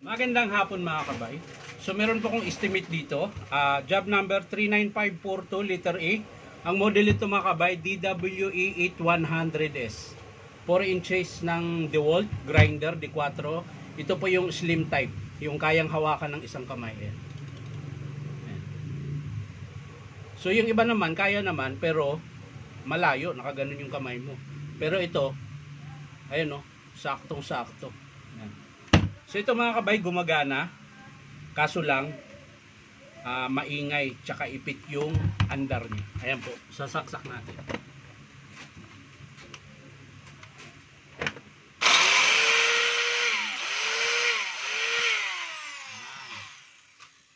Magandang hapon mga kabay. So meron po akong estimate dito. Job number 39542 letter A. Ang model ito mga kabay, DWE8100S. 4 inches ng DeWalt grinder, D4. Ito po yung slim type. Yung kayang hawakan ng isang kamay. Ayan. So yung iba naman, kaya naman, pero malayo, nakaganon yung kamay mo. Pero ito, ayun o, saktong-sakto. Ayan. So ito mga kabay, gumagana. Kaso lang, maingay, tsaka ipit yung andar niya. Ayan po, sasaksak natin.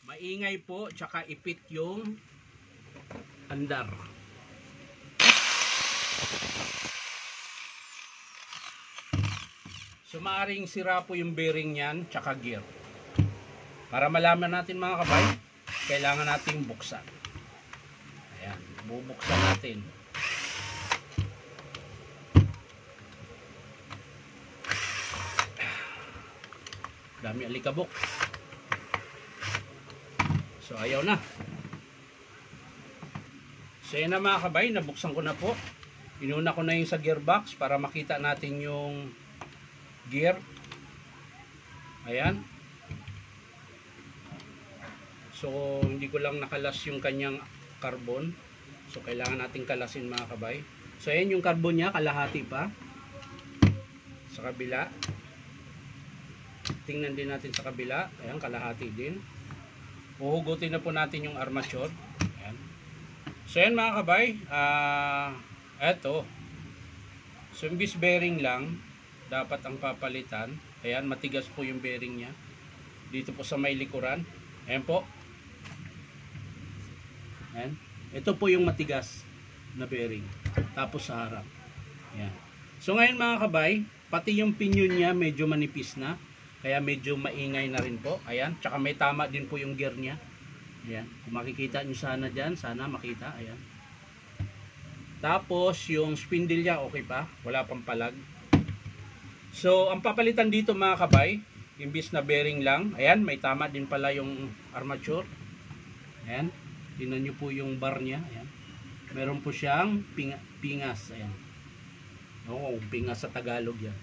Maingay po, tsaka ipit yung andar. So maaring sira po yung bearing niyan, tsaka gear. Para malaman natin mga kabay, kailangan nating buksan. Ayan, bubuksan natin. Dami alikabok. So ayaw na. So yan na mga kabay, nabuksan ko na po. Inuna ko na yung sa gearbox para makita natin yung gear. Ayan. So hindi ko lang nakalas yung kanyang carbon. So kailangan nating kalasin mga kabay. So ayan yung carbon niya, kalahati pa. Sa kabila. Tingnan din natin sa kabila. Ayan, kalahati din. Uhugutin na po natin yung armature. Ayan. So ayan mga kabay. Eto. So yung bearing lang dapat ang papalitan. Ayan, matigas po yung bearing niya. Dito po sa may likuran. Ayan po. Ayan. Ito po yung matigas na bearing. Tapos sa harap. Ayan. So ngayon mga kabay, pati yung pinion niya medyo manipis na. Kaya medyo maingay na rin po. Ayan. Tsaka may tama din po yung gear niya. Ayan. Kung makikita nyo sana dyan, sana makita. Ayan. Tapos yung spindle niya okay pa. Wala pang palag. So, ang papalitan dito mga kabay, imbis na bearing lang, ayan, may tama din pala yung armature. Ayan, tingnan nyo po yung bar niya. Ayan. Meron po siyang pingas. Ayan. Oo, pingas sa Tagalog yan.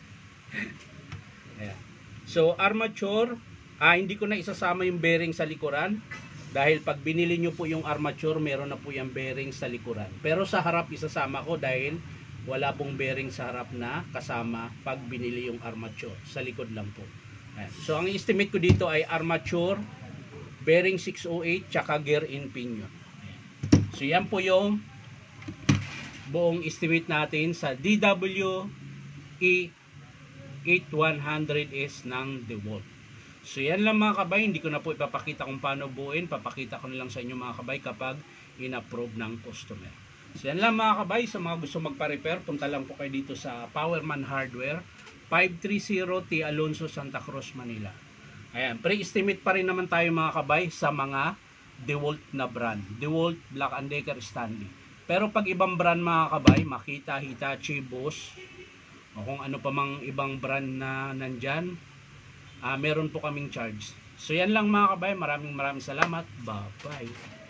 Ayan. So, armature, hindi ko na isasama yung bearing sa likuran. Dahil pag binili nyo po yung armature, meron na po yung bearing sa likuran. Pero sa harap isasama ko dahil wala pong bearing sa harap na kasama pag binili yung armature. Sa likod lang po. Ayan. So ang estimate ko dito ay armature, bearing 608, tsaka gear in pinion. So yan po yung buong estimate natin sa DWE8100S ng DeWalt. So yan lang mga kabay, hindi ko na po ipapakita kung paano buuin. Papakita ko na lang sa inyo mga kabay kapag in-approve ng customer. So yan lang mga kabay, sa mga gusto magpa-repair, punta lang po kayo dito sa Powerman Hardware, 530 T. Alonso, Santa Cruz, Manila. Ayan, pre-estimate pa rin naman tayo mga kabay sa mga DeWalt na brand. DeWalt, Black & Decker, Stanley. Pero pag ibang brand mga kabay, Makita, Hitachi, Bosch, o kung ano pa mang ibang brand na nandyan, meron po kaming charge. So yan lang mga kabay, maraming salamat. Bye-bye.